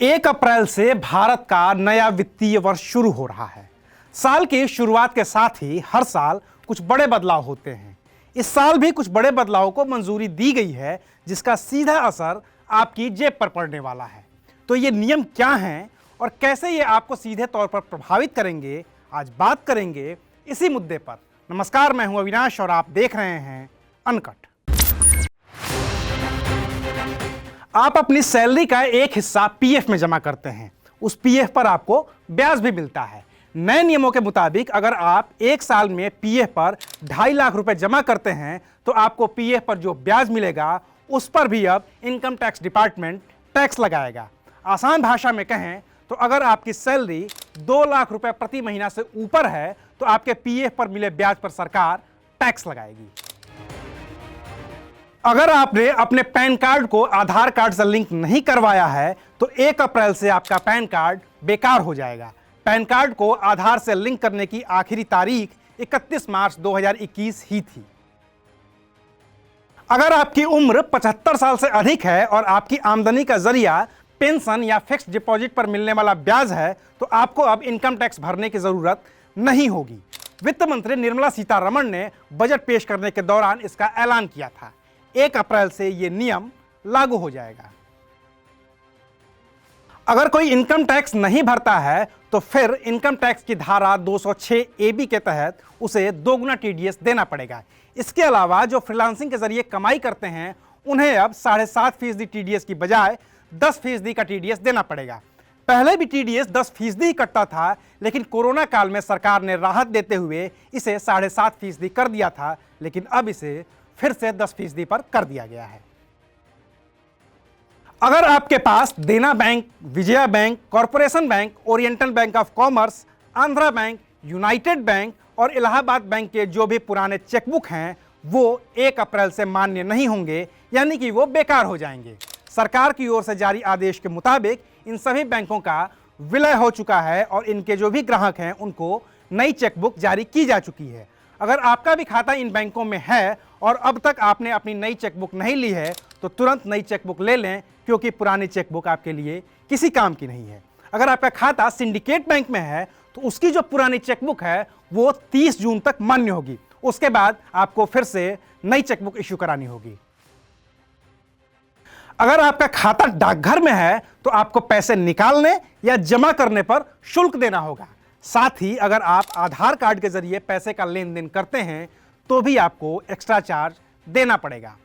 1 अप्रैल से भारत का नया वित्तीय वर्ष शुरू हो रहा है। साल की शुरुआत के साथ ही हर साल कुछ बड़े बदलाव होते हैं। इस साल भी कुछ बड़े बदलावों को मंजूरी दी गई है, जिसका सीधा असर आपकी जेब पर पड़ने वाला है। तो ये नियम क्या हैं और कैसे ये आपको सीधे तौर पर प्रभावित करेंगे, आज बात करेंगे इसी मुद्दे पर। नमस्कार, मैं हूं अविनाश और आप देख रहे हैं अनकट। आप अपनी सैलरी का एक हिस्सा पीएफ में जमा करते हैं। उस पीएफ पर आपको ब्याज भी मिलता है। नए नियमों के मुताबिक अगर आप एक साल में पीएफ पर 2.5 लाख रुपए जमा करते हैं तो आपको पीएफ पर जो ब्याज मिलेगा उस पर भी अब इनकम टैक्स डिपार्टमेंट टैक्स लगाएगा। आसान भाषा में कहें तो अगर आपकी सैलरी 2 लाख रुपए प्रति महीना से ऊपर है तो आपके पीएफ पर मिले ब्याज पर सरकार टैक्स लगाएगी। अगर आपने अपने पैन कार्ड को आधार कार्ड से लिंक नहीं करवाया है तो 1 अप्रैल से आपका पैन कार्ड बेकार हो जाएगा। पैन कार्ड को आधार से लिंक करने की आखिरी तारीख 31 मार्च 2021 ही थी। अगर आपकी उम्र 75 साल से अधिक है और आपकी आमदनी का जरिया पेंशन या फिक्स्ड डिपॉजिट पर मिलने वाला ब्याज है तो आपको अब इनकम टैक्स भरने की जरूरत नहीं होगी। वित्त मंत्री निर्मला सीतारमण ने बजट पेश करने के दौरान इसका ऐलान किया था। 1 अप्रैल से यह नियम लागू हो जाएगा। अगर कोई इनकम टैक्स नहीं भरता है तो फिर इनकम टैक्स की धारा 206 AB के तहत उसे 2 गुना टीडीएस देना पड़ेगा। इसके अलावा जो फ्रीलांसिंग के जरिए कमाई करते हैं उन्हें अब 7.5% टीडीएस की बजाय 10% का टीडीएस देना पड़ेगा। पहले भी टीडीएस 10% ही कटता था, लेकिन कोरोना काल में सरकार ने राहत देते हुए इसे 7.5% कर दिया था, लेकिन अब इसे फिर से 10% पर कर दिया गया है। अगर आपके पास देना bank, Vijaya bank, corporation bank, oriental bank of commerce, Andhra bank, United bank और इलाहाबाद बैंक के जो भी पुराने चेकबुक हैं वो 1 अप्रैल से मान्य नहीं होंगे, यानी कि वो बेकार हो जाएंगे। सरकार की ओर से जारी आदेश के मुताबिक इन सभी बैंकों का विलय हो चुका है और इनके जो भी ग्राहक हैं उनको नई चेकबुक जारी की जा चुकी है। अगर आपका भी खाता इन बैंकों में है और अब तक आपने अपनी नई चेकबुक नहीं ली है तो तुरंत नई चेकबुक ले लें, क्योंकि पुरानी चेकबुक आपके लिए किसी काम की नहीं है। अगर आपका खाता सिंडिकेट बैंक में है तो उसकी जो पुरानी चेकबुक है वो 30 जून तक मान्य होगी। उसके बाद आपको फिर से नई चेकबुक इश्यू करानी होगी। अगर आपका खाता डाकघर में है तो आपको पैसे निकालने या जमा करने पर शुल्क देना होगा। साथ ही अगर आप आधार कार्ड के जरिए पैसे का लेन देन करते हैं तो भी आपको एक्स्ट्रा चार्ज देना पड़ेगा।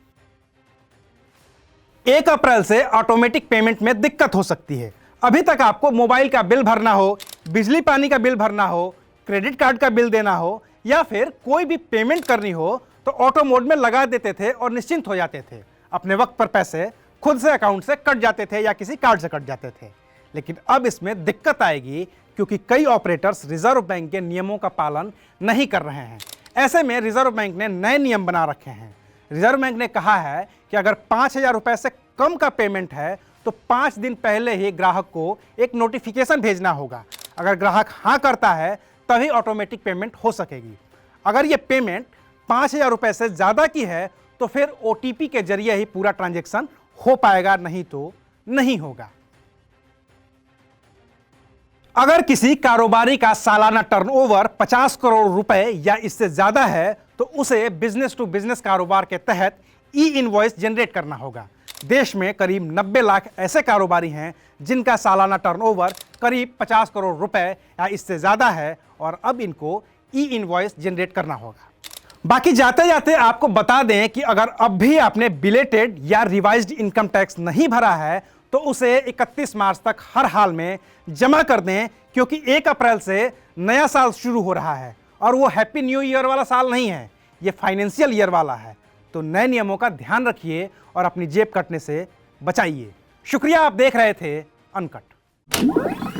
1 अप्रैल से ऑटोमेटिक पेमेंट में दिक्कत हो सकती है। अभी तक आपको मोबाइल का बिल भरना हो, बिजली पानी का बिल भरना हो, क्रेडिट कार्ड का बिल देना हो या फिर कोई भी पेमेंट करनी हो तो ऑटो मोड में लगा देते थे और निश्चिंत हो जाते थे। अपने वक्त पर पैसे खुद से अकाउंट से कट जाते थे या किसी कार्ड से कट जाते थे। लेकिन अब इसमें दिक्कत आएगी, क्योंकि कई ऑपरेटर्स रिजर्व बैंक के नियमों का पालन नहीं कर रहे हैं। ऐसे में रिजर्व बैंक ने नए नियम बना रखे हैं। रिजर्व बैंक ने कहा है कि अगर 5,000 रुपए से कम का पेमेंट है तो 5 दिन पहले ही ग्राहक को एक नोटिफिकेशन भेजना होगा। अगर ग्राहक हाँ करता है तभी ऑटोमेटिक पेमेंट हो सकेगी। अगर ये पेमेंट 5,000 रुपए से ज़्यादा की है तो फिर OTP के जरिए ही पूरा ट्रांजैक्शन हो पाएगा, नहीं तो नहीं होगा। अगर किसी कारोबारी का सालाना टर्नओवर 50 करोड़ रुपए या इससे ज्यादा है तो उसे बिजनेस टू बिजनेस कारोबार के तहत ई-इनवॉइस जनरेट करना होगा। देश में करीब 90 लाख ऐसे कारोबारी हैं जिनका सालाना टर्नओवर करीब 50 करोड़ रुपए या इससे ज्यादा है और अब इनको ई-इनवॉइस जनरेट करना होगा। बाकी जाते जाते आपको बता दें कि अगर अब भी आपने बिलेटेड या रिवाइज्ड इनकम टैक्स नहीं भरा है तो उसे 31 मार्च तक हर हाल में जमा कर दें, क्योंकि 1 अप्रैल से नया साल शुरू हो रहा है और वो हैप्पी न्यू ईयर वाला साल नहीं है, ये फाइनेंशियल ईयर वाला है। तो नए नियमों का ध्यान रखिए और अपनी जेब कटने से बचाइए। शुक्रिया, आप देख रहे थे अनकट।